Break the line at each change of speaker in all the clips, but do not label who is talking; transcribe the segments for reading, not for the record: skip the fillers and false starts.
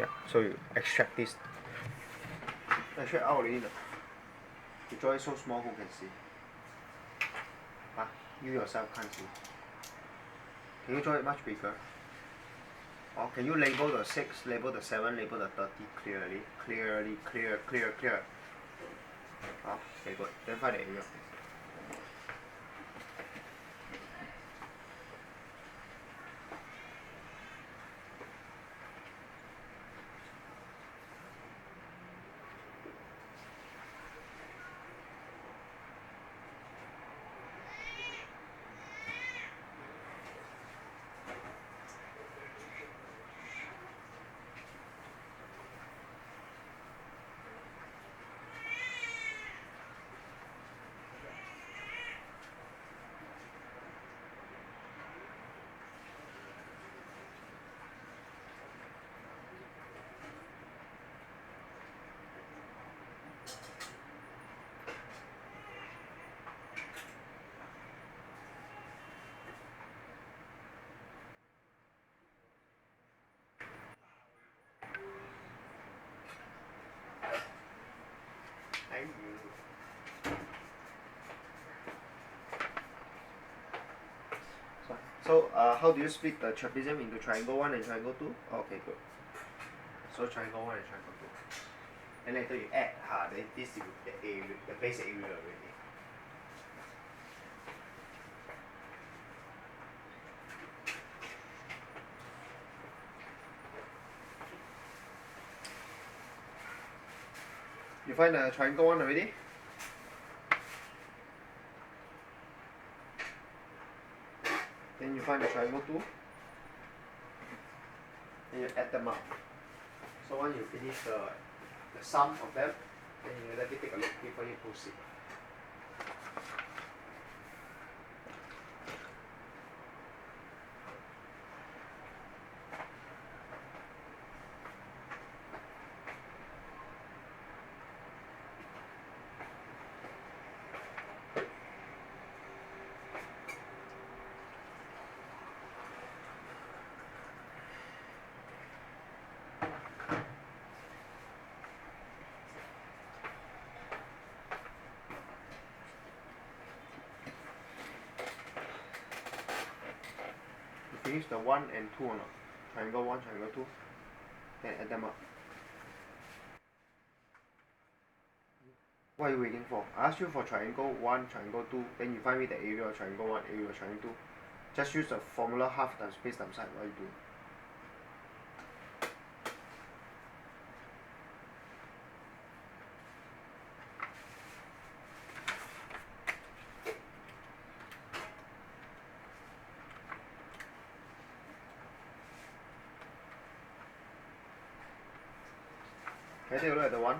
Yeah, so you extract this. Extract out already. You draw it so small, who can see? Huh? You yourself can't see. Can you draw it much bigger? Or can you label the 6, label the 7, label the 30 clearly? Clear. Oh, okay, good. Then find the area. So, how do you split the trapezium into triangle 1 and triangle 2? Okay, good. So triangle 1 and triangle 2. And later you add, then this is the area, the base area already. You find the triangle 1 already? Then you find the triangle 2. Then you add them up. So once you finish the sum of them, then you let me take a look before you proceed. Finish the 1 and 2 or not? Triangle 1, triangle 2. Then add them up. What are you waiting for? I asked you for triangle 1, triangle 2. Then you find me the area of triangle 1, area of triangle 2. Just use the formula half times base times side. What you do? Can you take a look at the 1?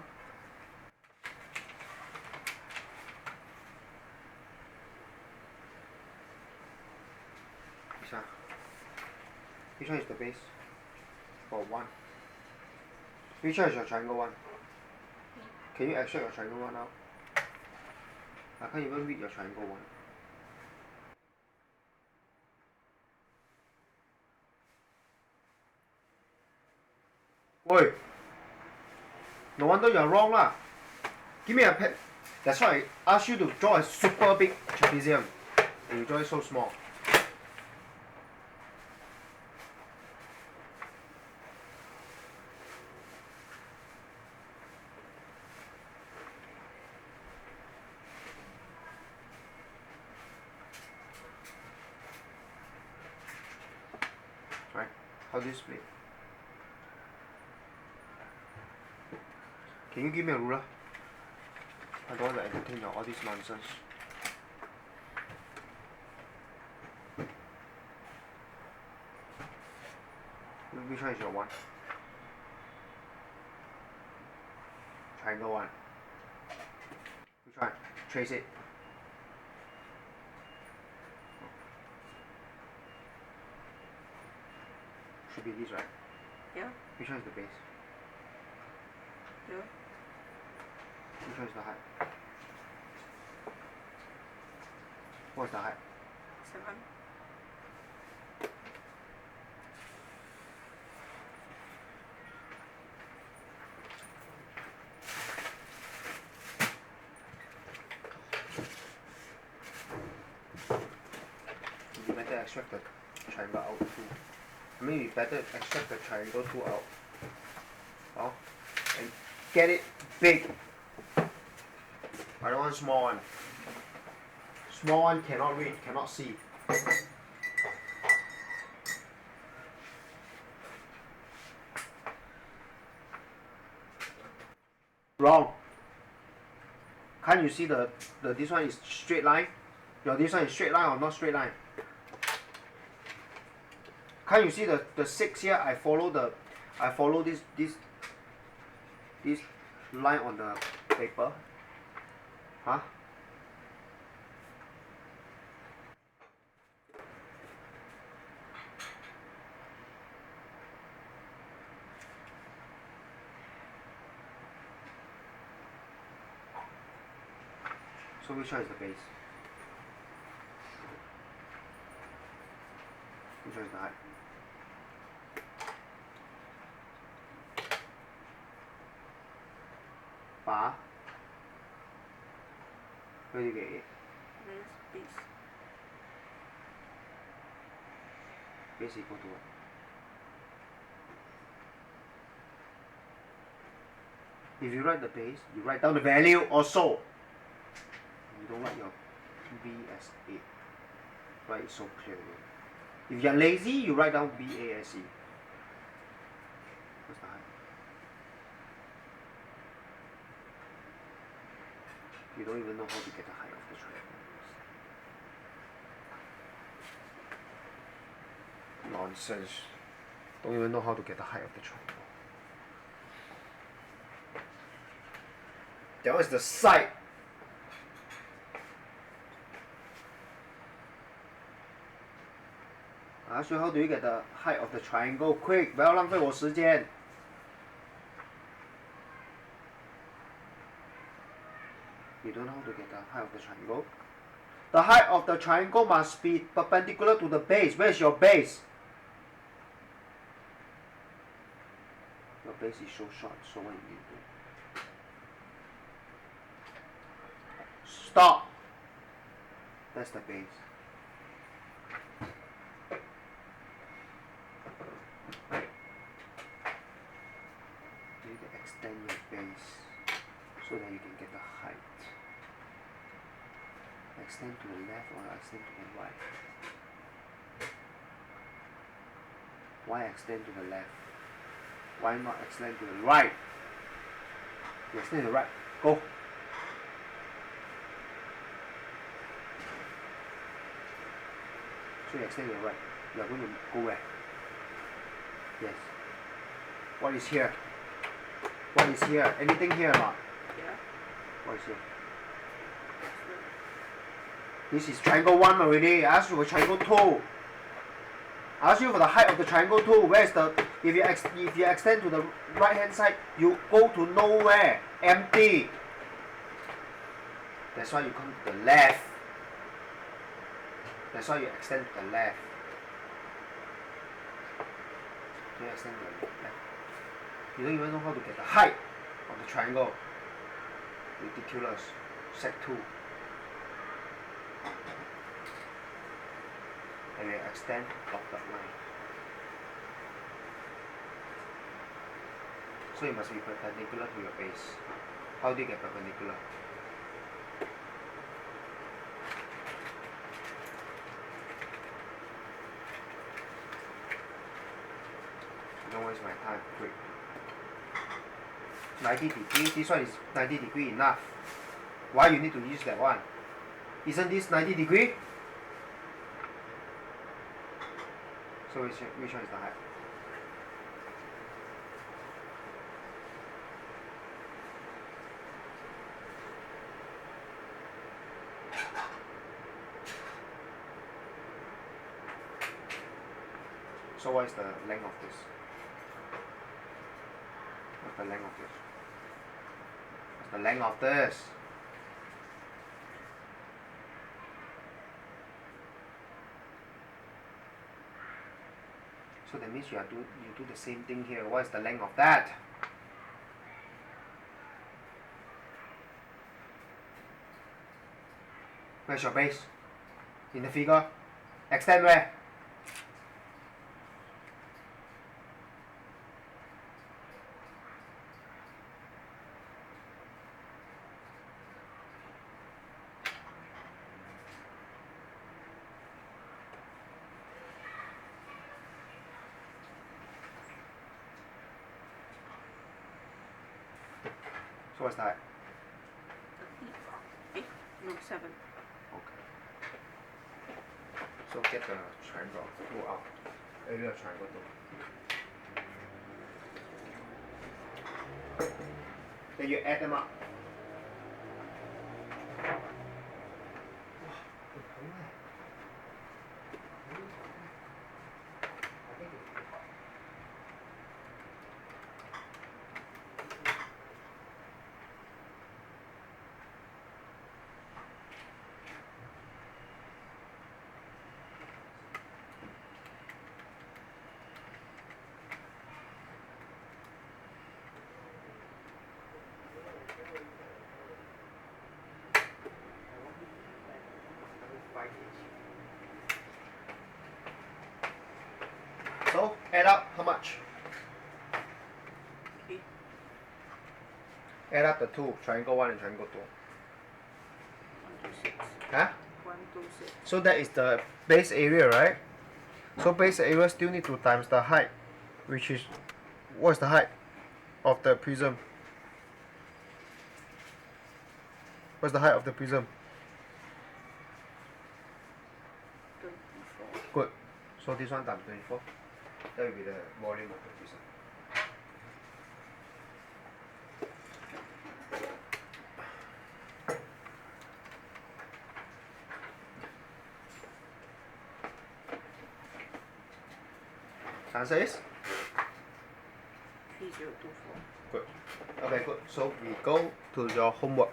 Which one? Which one is the base? For 1. Which one is your triangle 1? Can you extract your triangle 1 out? I can't even read your triangle 1. Oi! No wonder you are wrong lah. Give me a pen. That's why I asked you to draw a super big trapezium. And you draw it so small. Right? How do you split? Can you give me a ruler? I don't want to entertain all this nonsense. Which one is your 1? Triangle 1. Which one? Trace it. Should be this, right?
Yeah.
Which one is the base?
Yeah.
Which one is the height? What's the height?
7.
better extract the triangle out too. I mean, you better extract the triangle too out. Oh, and get it big. I don't want small one. Small one cannot read, cannot see. Wrong. Can't you see the this one is straight line? Your this one is straight line or not straight line? Can't you see the 6 here? I follow this line on the paper. Huh? So which one is the base? Which one is the height? Bar? Where do you get it?
Base.
Base equal to what? If you write the base, you write down the value also. You don't write your B as 8. Write it so clearly. If you're lazy, you write down B A S E. What's the height? You don't even know how to get the height of the triangle. Nonsense. Don't even know how to get the height of the triangle. That was the side. I ask you how do you get the height of the triangle? Quick, 不要浪费我时间。You don't know how to get the height of the triangle? The height of the triangle must be perpendicular to the base. Where is your base? Your base is so short, so what you need to do? Stop! That's the base. You need to extend your base so that you can get the height. Extend to the left or extend to the right? Why extend to the left? Why not extend to the right? You extend to the right. Go. So you extend to the right. You are going to go where? Yes. What is here? What is here? Anything here or not?
Yeah.
What is here? This is triangle 1 already. I asked you for triangle 2. I asked you for the height of the triangle 2. Where is the... If you extend to the right hand side, you go to nowhere. Empty. That's why you come to the left. That's why you extend to the left. You extend to the left. You don't even know how to get the height of the triangle. Ridiculous. Set 2. And you extend dotted line. So it must be perpendicular to your base. How do you get perpendicular? Don't waste my time, quick. 90 degrees, this one is 90 degree enough. Why you need to use that one? Isn't this 90 degree? So which one is the height? So what is the length of this? What's the length of this? What's the length of this? So that means you do the same thing here. What is the length of that? Where's your base? In the figure? Extend where? So what's that?
8, no 7.
Okay. So get the triangle 2 out. Area triangle 2. Then you add them up. So add up how much?
Okay.
Add up the two, triangle 1 and triangle 2.
1 to 6.
Huh?
1 to 6.
So that is the base area, right? So base area still need to times the height, which is, what's the height of the prism? What's the height of the prism?
24.
Good. So this one times 24. That will be the volume of the prism. Answer is?
3024.
Good. Okay, good. So we go to your homework.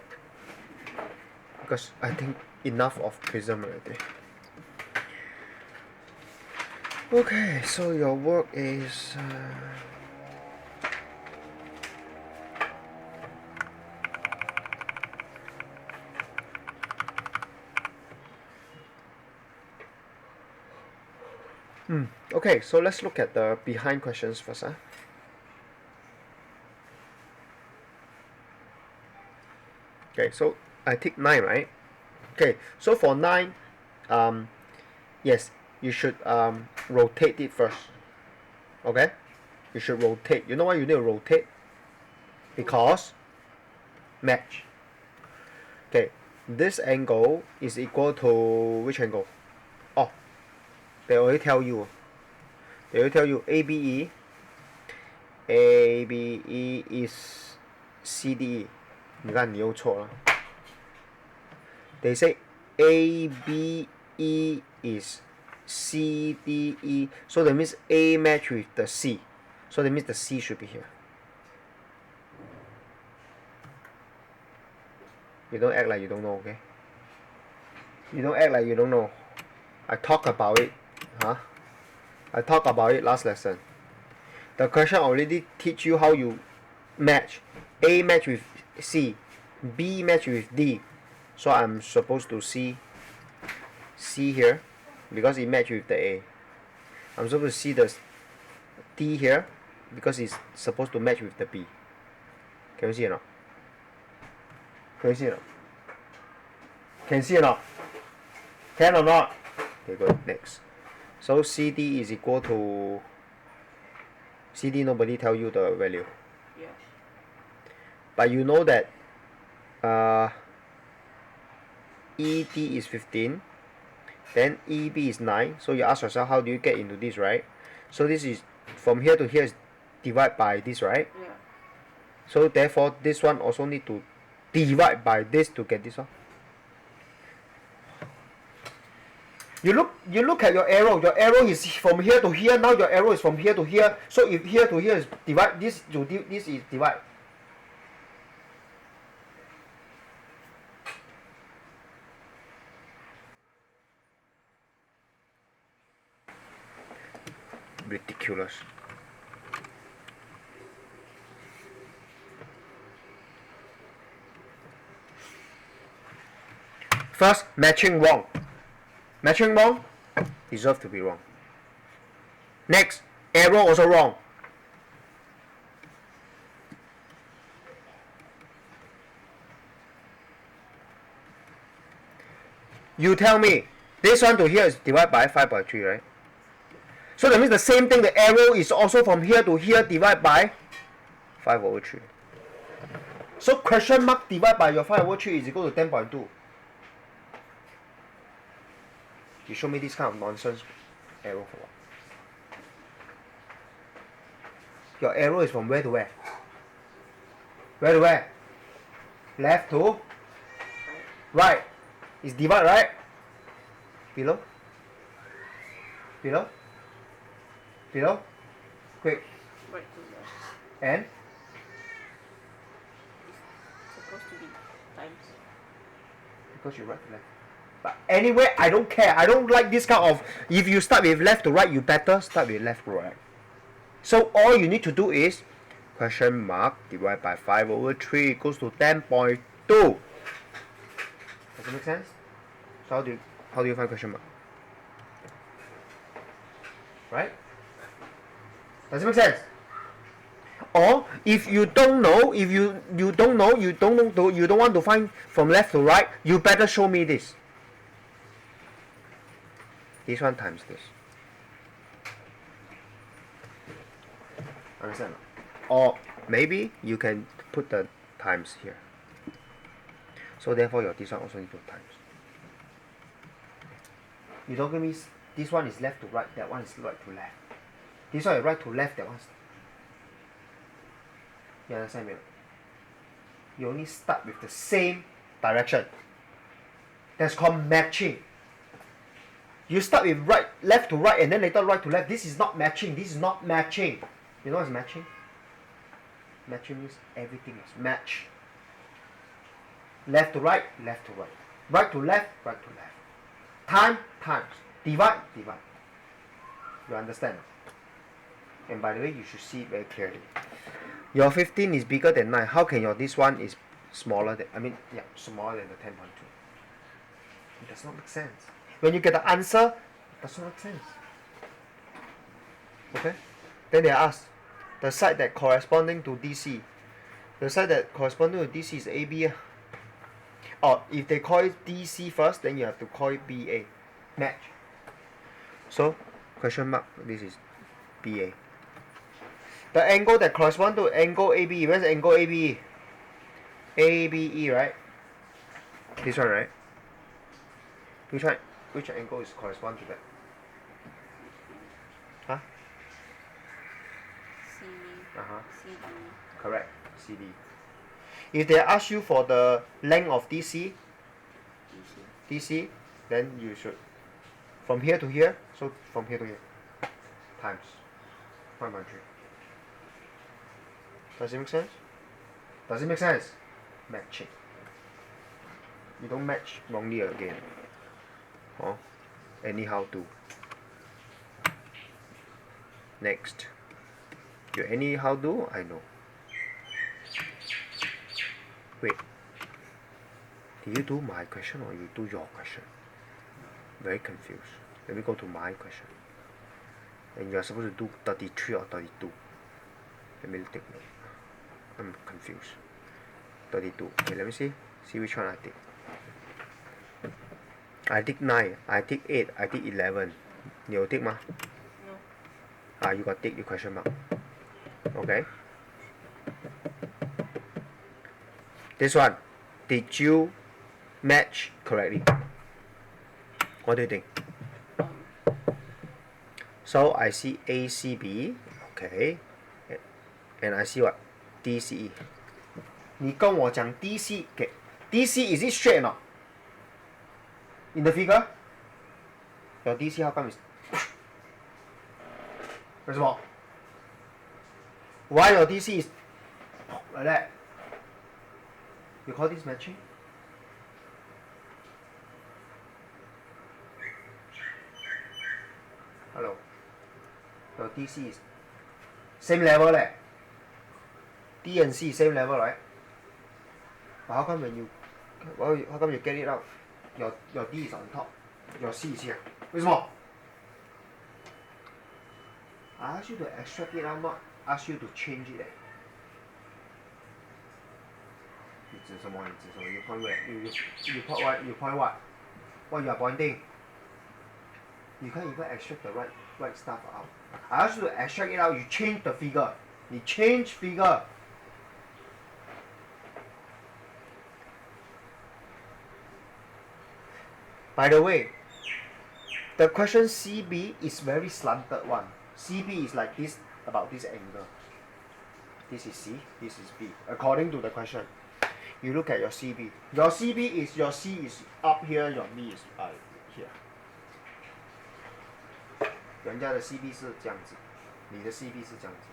Because I think enough of prism already. Okay, so your work is okay, so let's look at the behind questions first. Okay, so I take 9, right? Okay, so for 9, yes, you should rotate it first. Okay? You should rotate. You know why you need to rotate? Because match. Okay, this angle is equal to which angle? Oh, they already tell you. They already tell you ABE. ABE is CDE. 你看你又错了。They say ABE is CDE, so that means A match with the C. So that means the C should be here. You don't act like you don't know, okay? You don't act like you don't know. I talked about it, huh? I talked about it last lesson. The question already teach you how you match. A match with C, B match with D. So I'm supposed to see C here because it match with the A. I'm supposed to see the D here because it's supposed to match with the B. Can you see or not? Can you see or not? Can you see or not? Can or not? Okay, good. Next. So CD is equal to CD. Nobody tell you the value.
Yes.
But you know that ED is 15, then EB is 9. So you ask yourself, how do you get into this, right? So this is from here to here is divided by this, right?
Yeah.
So therefore, this one also need to divide by this to get this one. You look at your arrow. Your arrow is from here to here. Now your arrow is from here to here. So if here to here is divide, this is divide. Ridiculous. First, matching wrong. Matching wrong. Deserve to be wrong. Next, arrow also wrong. You tell me, this one to here is divided by 5 by 3, right? So that means the same thing, the arrow is also from here to here divided by 5 over 3. So question mark divided by your 5 over 3 is equal to 10.2. You show me this kind of nonsense arrow for what? Your arrow is from where to where? Where to where? Left to right. It's divide, right? Below? Below? Below? Quick.
Right to left.
And?
It's supposed to be times.
Because you right to left. But anyway, I don't care. I don't like this kind of, if you start with left to right, you better start with left to right. So all you need to do is question mark divided by 5 over 3 equals to 10.2. Does it make sense? So how do you find question mark? Right? Does it make sense? Or if you don't know, if you don't know, you don't want to find from left to right, you better show me this. This one times this. Understand? Or maybe you can put the times here. So therefore your this one also need to times. You don't give me this one is left to right, that one is right to left. This one is right to left, that one's. You understand me? You only start with the same direction. That's called matching. You start with right, left to right, and then later right to left. This is not matching. This is not matching. You know what's matching? Matching means everything is match. Left to right, left to right. Right to left, right to left. Time, times. Divide, divide. You understand? And by the way, you should see it very clearly. Your 15 is bigger than 9. How can your this one is smaller than, smaller than the 10.2? It does not make sense. When you get the answer, it does not make sense. Okay? Then they ask, the side that corresponding to DC. The side that corresponding to DC is AB. Or if they call it DC first, then you have to call it BA. Match. So, question mark, this is BA. The angle that corresponds to angle ABE. Where's the angle ABE? ABE, right? This one, right? Which one? Which angle is correspond to that? Huh?
CD.
Correct. CD. If they ask you for the length of DC, then you should from here to here. So from here to here times 5.3. Does it make sense? Does it make sense? Matching. You don't match wrongly again. Or anyhow do. Next. You anyhow do? I know. Wait. Did you do my question or you do your question? Very confused. Let me go to my question. And you are supposed to do 33 or 32. Let me take note. I'm confused. 32. Okay, let me see. See which one I take. I take 9. I take 8. I take 11. You take ma?
No.
You got take the question mark. Okay. This one. Did you match correctly? What do you think? So I see ACB. Okay. And I see what? DCE. 你跟我讲 DC 给 DC is it straight or not? In the figure? Your DC how come is 为什么 Why your DC is like that? You call this matching? Hello. Your DC is same level leh. D and C same level, right? But how come how come you get it out? Your D is on top, your C is here. 为什么 I ask you to extract it out, not ask you to change it. 你指什么？你指什么 ？You point where? You point what? You point what? What you are pointing? You can't even extract the right stuff out. I ask you to extract it out. You change the figure. 你 change figure. By the way, the question CB is very slanted one. CB is like this, about this angle. This is C, this is B. According to the question, you look at your CB. Your CB is, your C is up here, your B is here. 人家的 CB 是这样子，你的 CB 是这样子。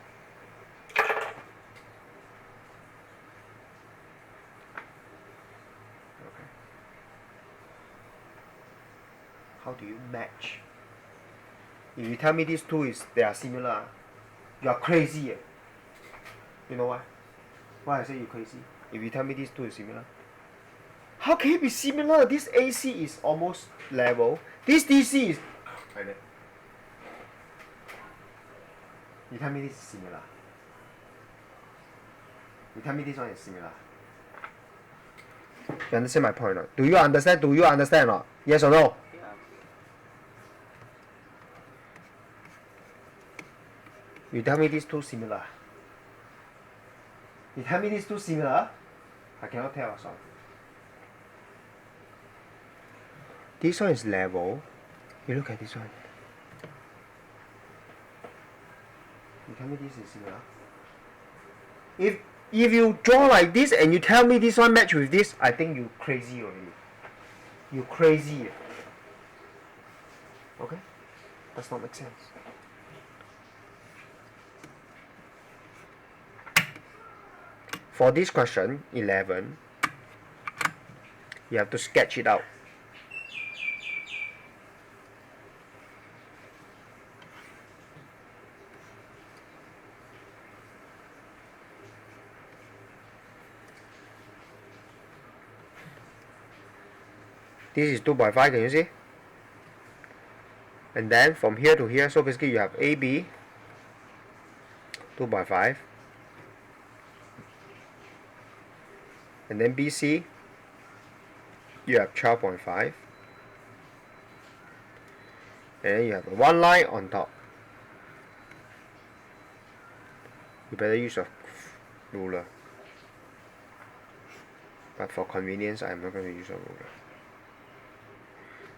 Okay. How do you match? If you tell me these two they are similar, you are crazy. You know why? Why I say you crazy? If you tell me these two is similar, how can it be similar? This AC is almost level. This DC is like that. You tell me this is similar. You tell me this one is similar. You understand my point or not? Do you understand? Do you understand or not? Yes or no?
Yeah.
You tell me these two similar. You tell me these two similar? I cannot tell, sorry. This one is level. You look at this one. You tell me this is similar. If you draw like this and you tell me this one match with this, I think you crazy already. You crazy. Okay? Does not make sense. For this question, 11, you have to sketch it out. This is 2.5, can you see? And then from here to here, so basically you have AB, 2.5. And then BC, you have 12.5. And then you have one line on top. You better use a ruler. But for convenience, I'm not going to use a ruler.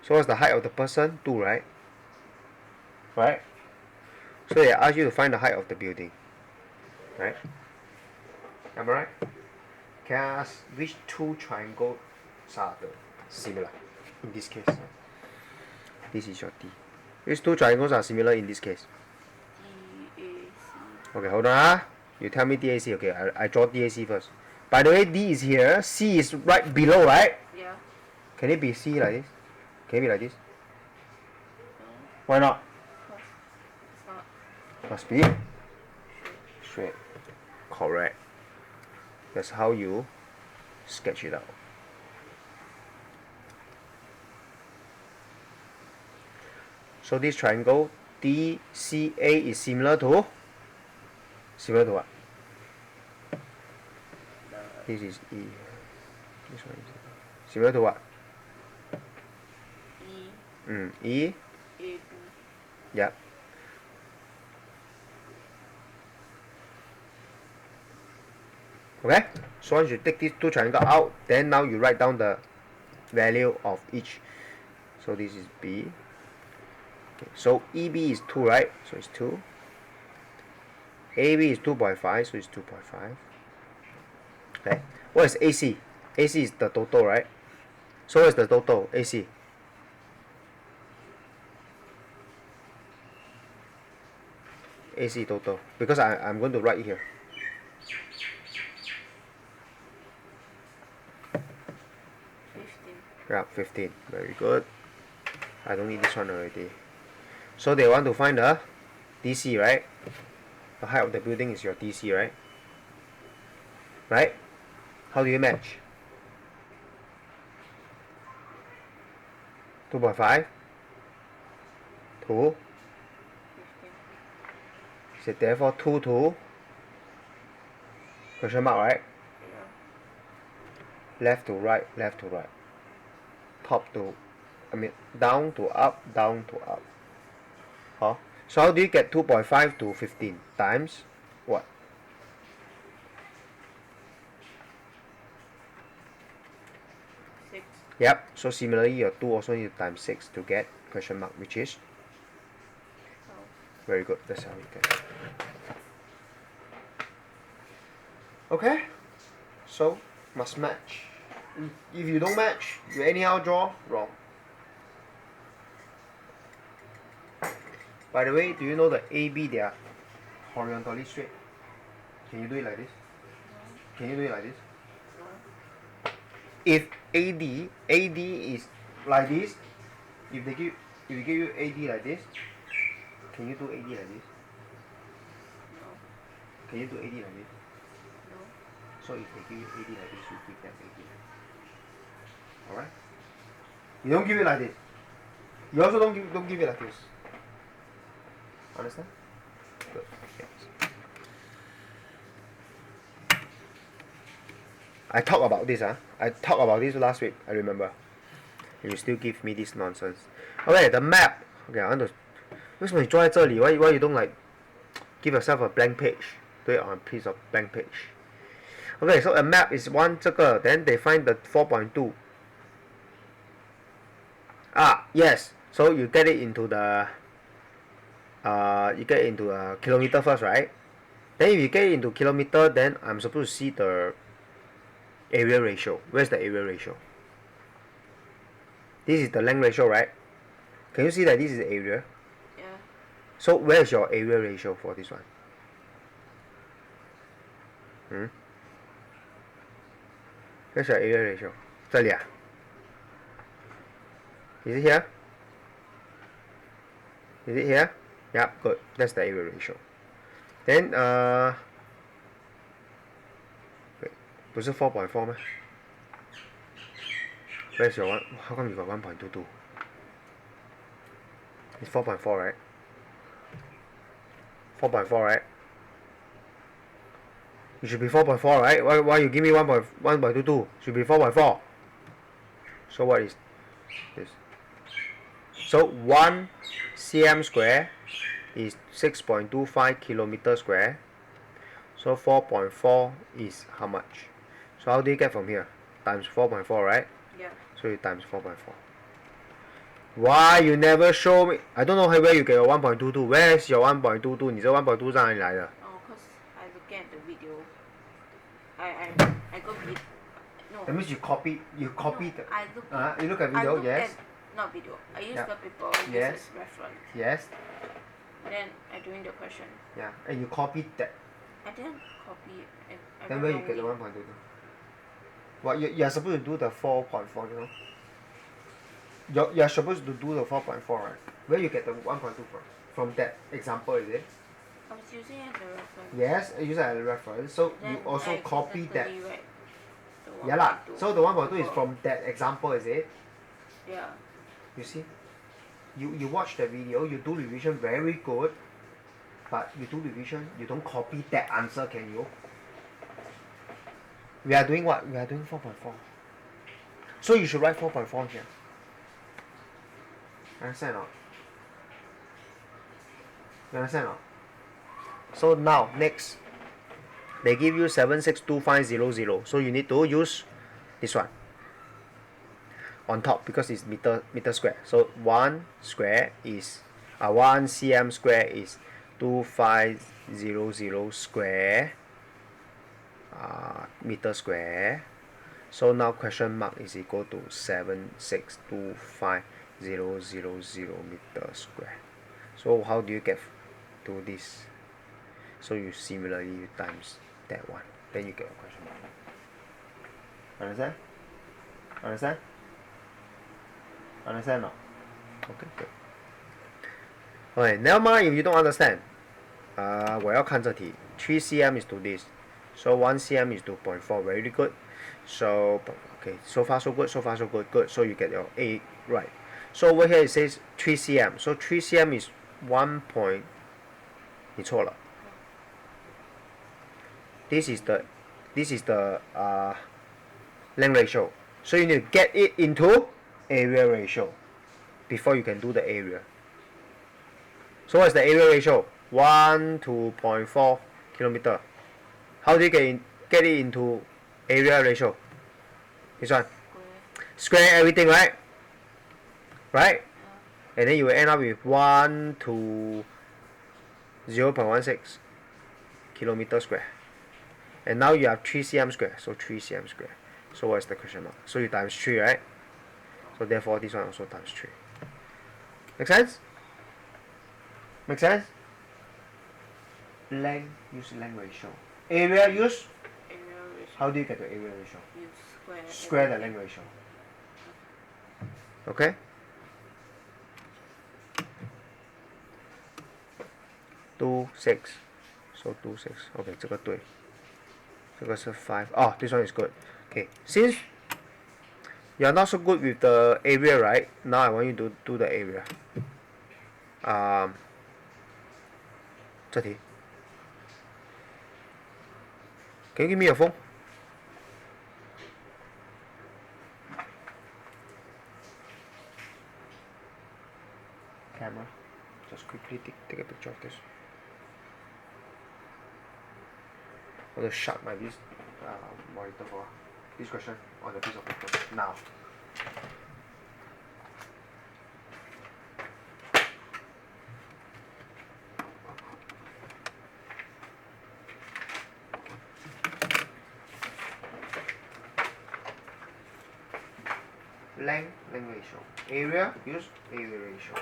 So what's the height of the person? 2, right? Right? So they ask you to find the height of the building. Right? Am I right? Can I ask which two triangles are similar in this case? This is your D. Which two triangles are similar in this case?
DAC.
Okay, hold on. You tell me DAC. Okay, I draw DAC first. By the way, D is here. C is right below, right?
Yeah.
Can it be C like this? Can it be like this?
No.
Why not?
It's not
Must be straight. Correct. That's how you sketch it out. So this triangle DCA is similar to what? This is E. This one is similar to what?
E.
E.
AB.
Yeah. Okay. So once you take these two triangles out, then now you write down the value of each. So this is B. Okay. So EB is 2, right? So it's 2. AB is 2.5, so it's 2.5. Okay. What is AC? AC is the total, right? So what is the total? AC. AC total. Because I'm going to write here.
15.
Yeah, 15. Very good. I don't need this one already. So they want to find the DC, right? The height of the building is your DC, right? Right? How do you match? 2.5 to
15.
So therefore 2 to question mark, right?
Yeah.
Left to right, left to right. Top to, down to up, down to up. Huh? So how do you get 2.5 to 15 times what?
6.
Yep. So similarly, your 2 also need to times 6 to get question mark, which is
12.
very good. That's how you get it. Okay. So must match. If you don't match, you anyhow draw, wrong. By the way, do you know the AB, they are horizontally straight? Can you do it like this?
No.
Can you do it like this?
No.
If AD is like this, if you give you AD like this, can you do AD like this?
No.
Can you do AD like this?
No.
So if they give you AD like this, you give them AD. Alright? You don't give it like this. You also don't give it like this. Understand? Good. Yes. I talked about this, I talked about this last week, I remember. You still give me this nonsense. Okay, the map. Okay, I want to. 为什么你坐在这里 why you don't like give yourself a blank page? Do it on a piece of blank page. Okay, so a map is one 这个 then they find the 4.2. Yes. So you get it into the kilometer first, right? Then if you get it into kilometer, then I'm supposed to see the area ratio. Where's the area ratio? This is the length ratio, right? Can you see that this is the area?
Yeah.
So where's your area ratio for this one? Where's your area ratio? 这里 Is it here? Is it here? Yeah, good. That's the area ratio. Then wait, 不是 4.4 吗? Where's your one? How come you got 1.22? It's 4.4, right? 4.4, right? It should be 4.4, right? Why you give me 1.22? Should be 4.4. So what is this? So 1 cm square is 6.25 kilometer square. So 4.4 is how much? So how do you get from here? Times 4.4, right?
Yeah.
So you times 4.4. Why you never show me? I don't know where you get your 1.22. Where's your 1.22? 你这 1.22 在哪里来的？
Oh, cause I look at the video. I go vid. No.
That means you copy
No,
the.
I look.
You look at
I
video,
look
yes.
At, not video. I use
Yeah.
the paper.
Yes.
This is reference.
Yes.
Then I doing the question.
Yeah. And you copied that.
I didn't copy it.
Then where you get the 1.22? Well, you are supposed to do the 4.4, you know. You're supposed to do the 4.4, right? Where you get the 1.2 from? From that example, is it?
I was using it as a reference.
Yes, I use it as a reference. So
Then
you also
I
copy that.
accidentally write the
Yeah lah.
1.2.
So the 1.2 is from that example, is it?
Yeah.
You see? You watch the video, you do revision very good, but you do revision, you don't copy that answer, can you? We are doing what? We are doing 4.4. So you should write 4.4 here. Understand or not? You understand or not? So now, next. They give you 762500. So you need to use this one on top because it's meter square. So 1 square is 1 cm square is 2500 square meter square. So now question mark is equal to 762500 meter square. So how do you get to this? So you similarly times that one, then you get a question mark. Understand? Understand? Understand or not? Okay, good. Okay, never mind if you don't understand. 我要看这题。3 cm is to this, so 1 cm is to 0.4. Very good. So okay, so far so good. So far so good. Good. So you get your A right. So over here it says 3 cm. So 3 cm is 1. 你错了。This is the length ratio. So you need to get it into area ratio before you can do the area. So what's the area ratio? 1 to 0.4 kilometer. How do you get it into area ratio? This one. Square everything, right? Right? And then you will end up with 1 to 0.16 kilometer square. And now you have 3 cm square, so 3 cm square. So what's the question mark? So you times 3, right? So therefore this one also times 3. Make sense? Make sense? Length, use length ratio. Area, use?
Area ratio.
How do you get the area ratio?
Use square.
Square the length ratio. Okay? Two six, so 2 6. Okay, 这个对，这个是 5. Oh, this one is good. Okay, since you're not so good with the area, right? Now I want you to do the area. 这题 Can you give me your phone? Camera. Just quickly take a picture of this. I want to shut my monitor for this question on the piece of paper now. Length ratio. Area, use area ratio.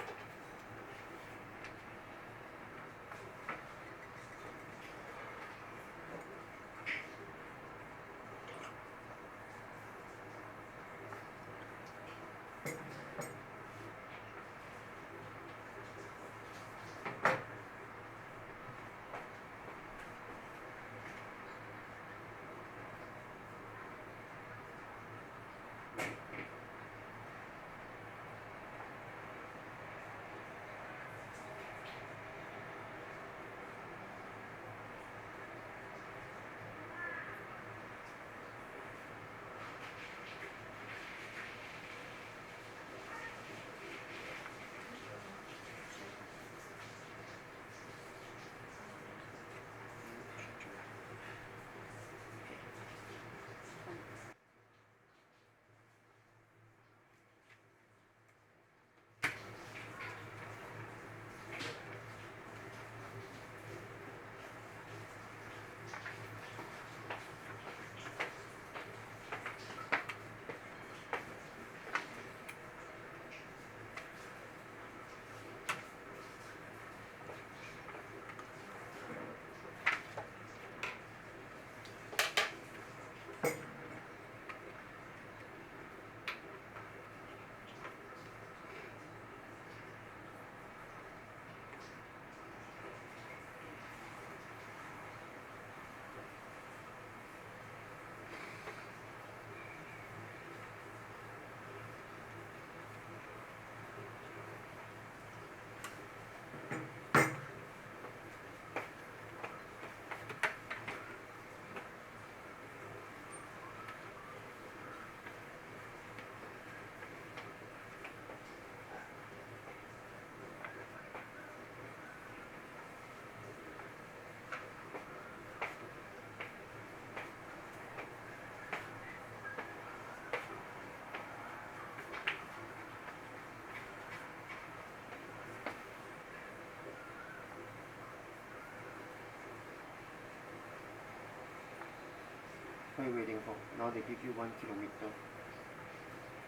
What are you waiting for? Now they give you 1 kilometer.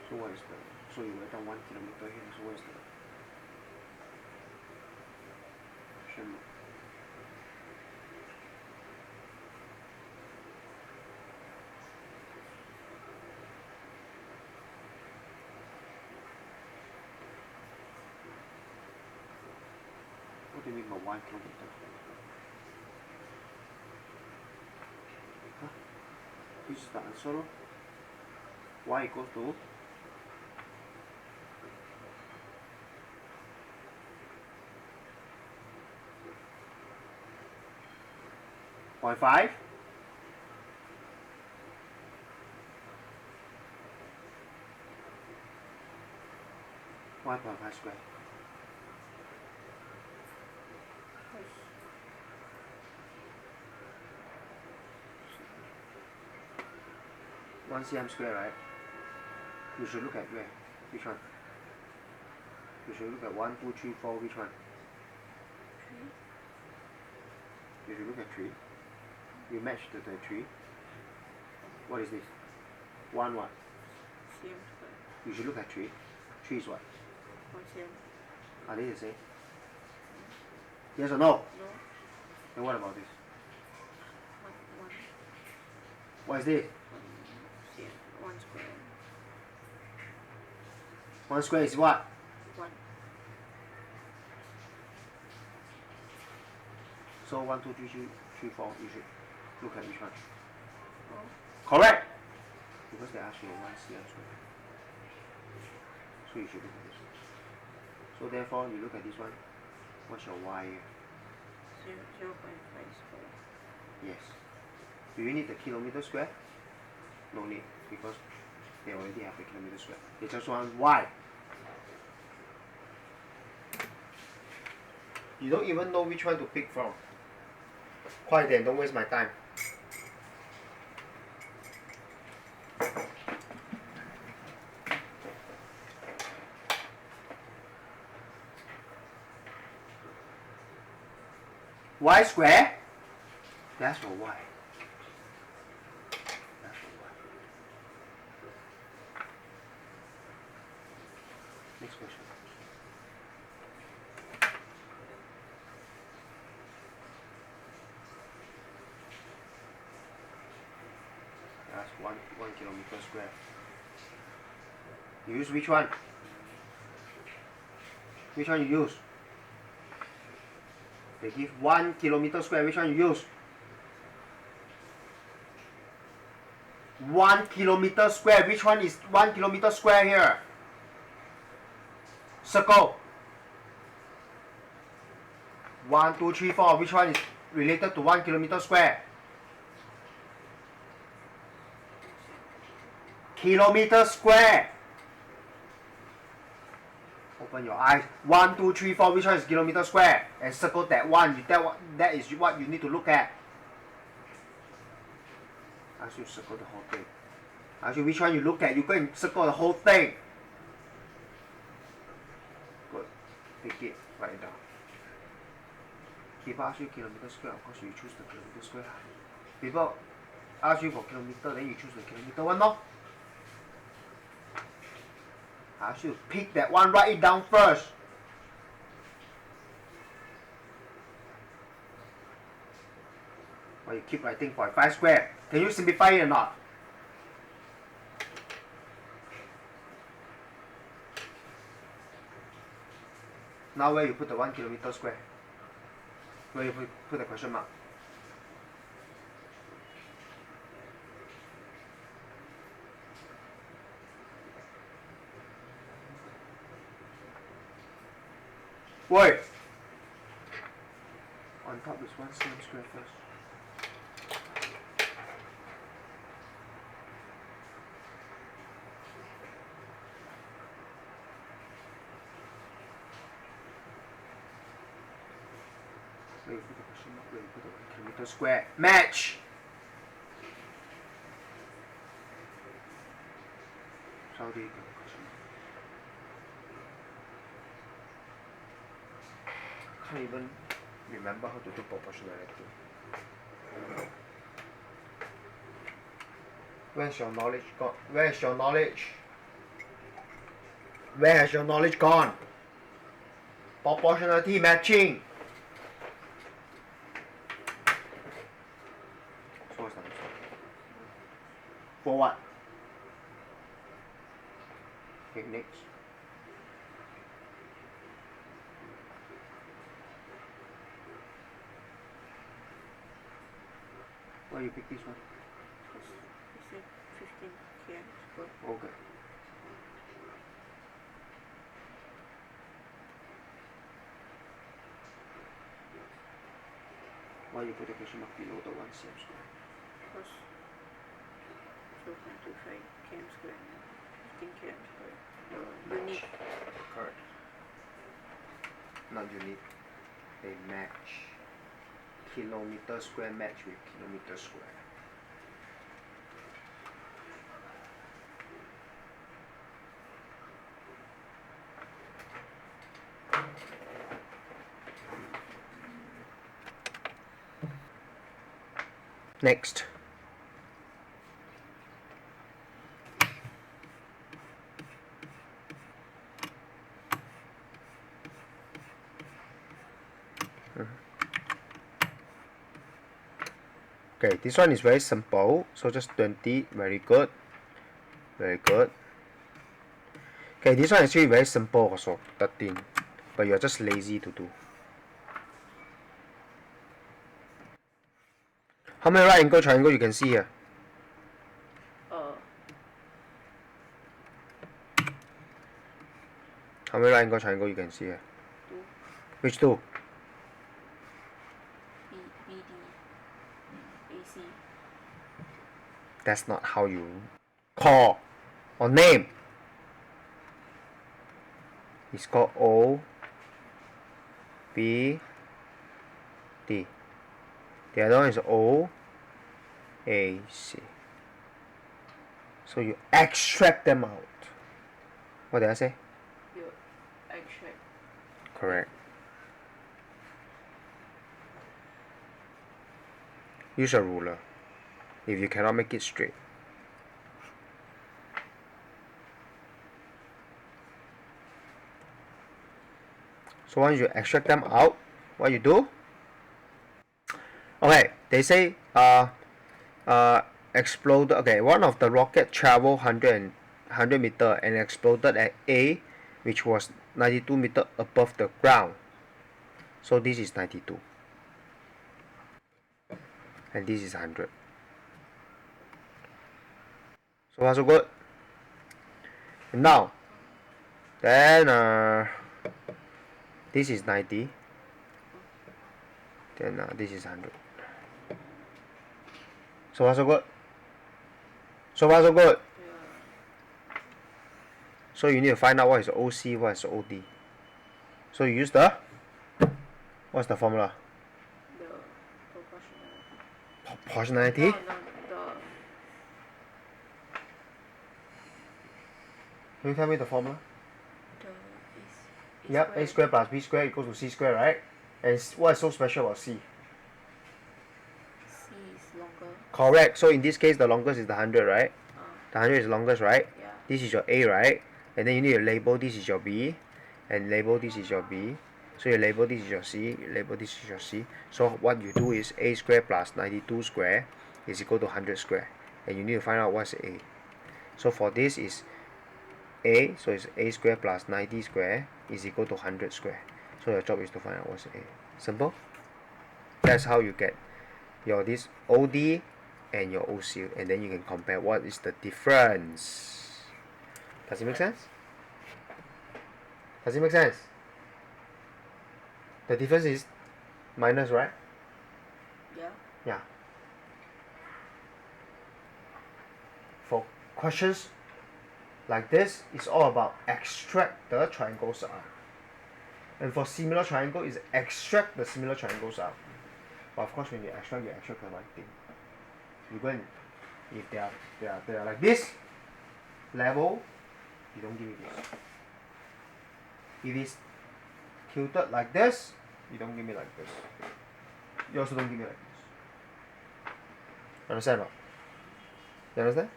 So what is the? So you write down 1 kilometer here. So what is the? Question mark. What do you mean by 1 kilometer? Huh? This is the answer. Y equals to 0.5. 1.5 square. One cm square, right? You should look at where? Which one? You should look at 1, 2, 3, 4. Which one? 3. You should look at 3. You match the 3. What is this? 1 what?
Cm square.
You should look at 3. 3 is what?
1 cm.
Are they the same? Yes or no?
No.
Then what about this?
1
What is this?
cm. 1 square.
1 square is what?
1.
So 1, 2, 3, 3, 4. You should look at which one?
Oh.
Correct! Because they ask you 1 cm square. So you should look at this one. So therefore, you look at this one. What's your y here?
0.5 square.
Yes. Do you need the kilometer square? No need, because they already have the kilometer square. They just want y. You don't even know which one to pick from. 快点, don't waste my time. Y square? That's for y. That's for y. Next question. That's 1 kilometer square. You use which one? Which one you use? They give 1 kilometer square. Which one you use? 1 kilometer square. Which one is 1 kilometer square here? Circle. 1, 2, 3, 4. Which one is related to 1 kilometer square? Kilometer square. Open your eyes. 1, 2, 3, 4. Which one is kilometer square? And circle that one. That is what you need to look at. I ask you to circle the whole thing. I ask you which one you look at. You go and circle the whole thing. Good. Take it. Write it down. People ask you kilometer square. Of course you choose the kilometer square. People ask you for kilometer. Then you choose the kilometer one. No? I ask you to pick that one, write it down first. Or you keep writing 0.5 square. Can you simplify it or not? Now where you put the 1 kilometer square? Where you put the question mark? Wait. On top is 1 cm square first. Where you put the question mark? Where you put the 1 kilometer square? Match. So how do you put the question mark? Can't even remember how to do proportionality. Where's your knowledge gone? Where's your knowledge? Where has your knowledge gone? Proportionality matching. So what's the next one? For what? Okay, next. Why you pick this one?
It's a 15 km square.
Okay. Why you put the question mark below the 1 cm square?
Plus 0.25 km square. 15 km square. Unit.
Correct. Not unit. They match. Kilometer square match with kilometer square. Next. Okay, this one is very simple. So just 20. Very good. Very good. Okay, this one is actually very simple also. 13. But you're just lazy to do. How many right angle triangle you can see here? How many right angle triangle you can see here?
2.
Which two?
BD. AC.
That's not how you call or name. It's called O, B, D. The other one is O, A, C. So you extract them out. What did I say?
You extract.
Correct. Use a ruler if you cannot make it straight. So once you extract them out, what you do? Okay, they say exploded. Okay, one of the rocket traveled 100 meter and exploded at A, which was 92 meter above the ground. So this is 92, and this is 100. So far so good. Now, then this is 90. Then this is 100. So far so good. So far so good.
Yeah.
So you need to find out what is OC, what is OD. So you use the, what's the formula?
The proportionality.
Proportionality?
No,
Can you tell me the formula?
the
Yep, A square plus B square equals to C square, right? And what is so special about C?
C is longer.
Correct. So in this case, the longest is the 100, right? The 100 is the longest, right?
Yeah.
This is your A, right? And then you need to label this is your B, and label this is your B. So you label this is your C, you label this is your C. So what you do is A square plus 92 square is equal to 100 square. And you need to find out what's A. So for this is A, so it's A square plus 90 square is equal to 100 square. So your job is to find out what's A. Simple? That's how you get your this OD and your OC, and then you can compare what is the difference. Does it make sense? Does it make sense? The difference is minus, right?
Yeah.
Yeah. For questions like this, it's all about extract the triangles out. And for similar triangle, is extract the similar triangles out. But of course, when you extract the right thing. You go and, if they are like this level, you don't give it this. If it's tilted like this, you don't give me like this. You also don't give me like this. Understand or not? You understand?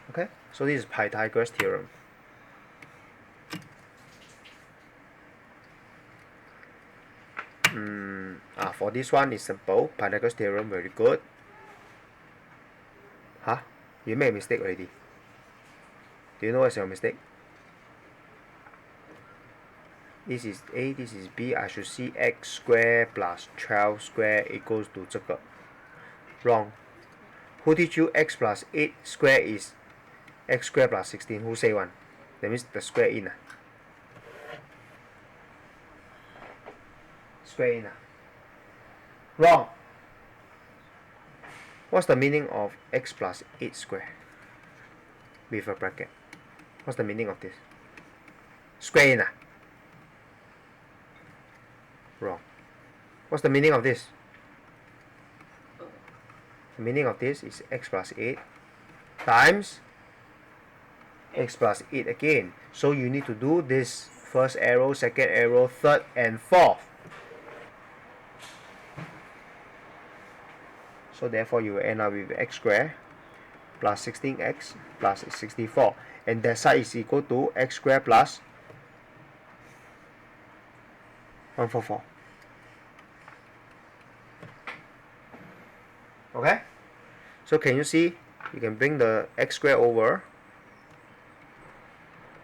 Okay, so this is Pythagoras theorem. For this one is simple. Pythagoras theorem, very good. Huh? You made a mistake already. Do you know what's your mistake? This is A, this is B. I should see x square plus 12 square equals to 这个. Wrong. Who teach you x plus 8 square is x square plus 16? Who say one? That means the square in. Square in. Wrong. What's the meaning of x plus 8 square with a bracket? What's the meaning of this? Square in. Wrong. What's the meaning of this? The meaning of this is x plus 8 times x plus 8 again. So you need to do this first arrow, second arrow, third and fourth. So therefore you will end up with x squared plus 16x plus 64. And that side is equal to x squared plus 144. Okay? So can you see? You can bring the x squared over.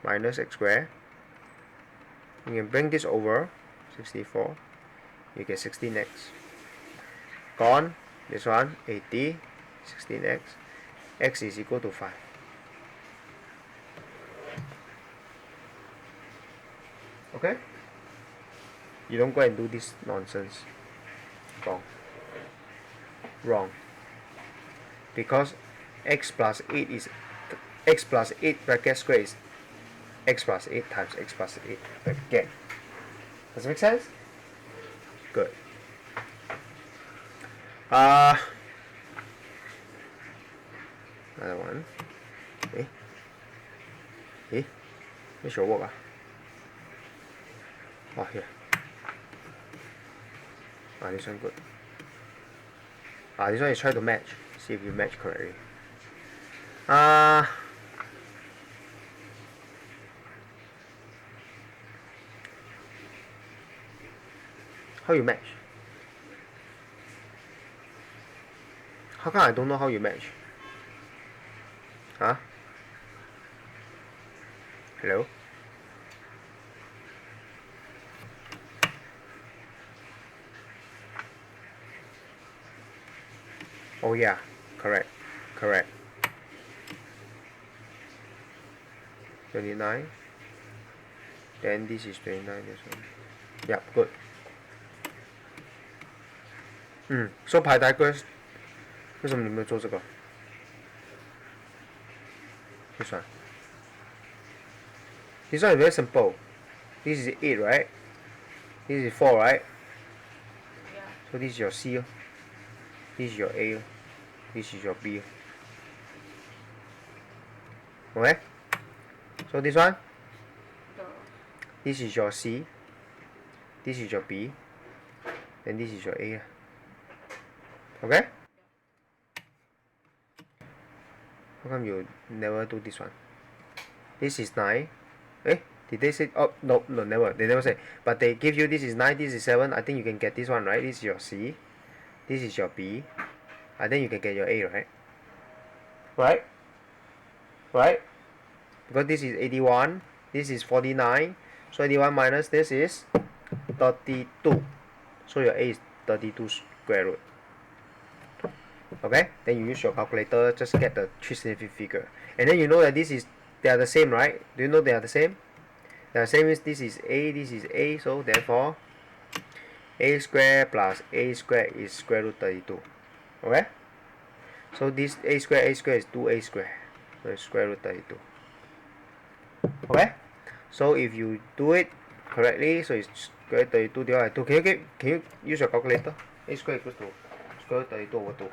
Minus x squared. You can bring this over. 64. You get 16x. Gone. This one 80. 16x. X is equal to 5. Okay? You don't go and do this nonsense. Wrong. Wrong. Because x plus 8 is x plus 8 bracket square is x plus 8 times x plus 8 again. Does it make sense? Good. Another one. This should work. Oh, here. This one good. This one is try to match. See if you match correctly. How you match? How come I don't know how you match? Huh? Hello? Oh yeah, correct. 29. Then this is 29, this one. Yeah, good. So pythegoras 为什么你没有做这个 This one. This one is very simple. This is 8, right? This is 4, right?
Yeah.
So this is your C. This is your A. This is your B. Okay? So this one? This is your C. This is your B. And this is your A. Okay? How come you never do this one? This is 9. Did they say? Oh, no, never. They never say. But they give you this is 9, this is 7. I think you can get this one, right? This is your C. This is your B. I think you can get your A, right? Right? Because this is 81. This is 49. So 81 minus this is 32. So your A is 32 square root. Okay? Then you use your calculator, just get the three significant figure. And then you know that they are the same, right? Do you know they are the same? They are the same means this is A, so therefore A square plus A square is square root 32. Okay? So this A square is 2A square. So it's square root 32. Okay? So if you do it correctly, so it's square root 32 divided by 2. Can you use your calculator? A square equals to square root 32 over 2.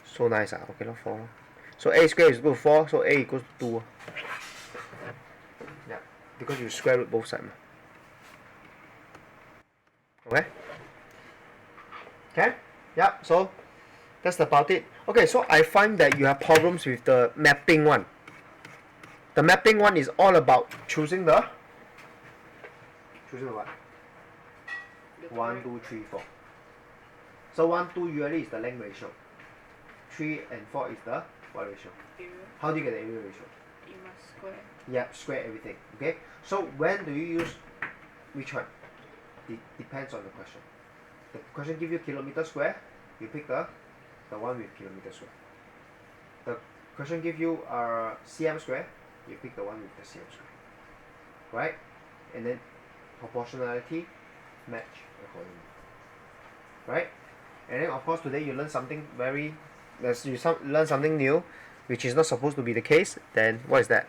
So nice. Okay, not 4. So A square is equal to 4, so A equals to 2. Yeah, because you square root both sides. Okay? Yeah, so that's about it. Okay, so I find that you have problems with the mapping one. The mapping one is all about choosing the what? 1, 2, 3, 4. So 1, 2 usually is the length ratio. 3 and 4 is the what ratio?
Area.
How do you get the area ratio?
You must square.
Yeah, square everything. Okay. So when do you use which one? Depends on the question. The question give you kilometer square, you pick the one with kilometer square. The question give you cm square, you pick the one with the cm square. Right? And then proportionality match accordingly. Right? And then of course today you learn something learn something new, which is not supposed to be the case. Then what is that?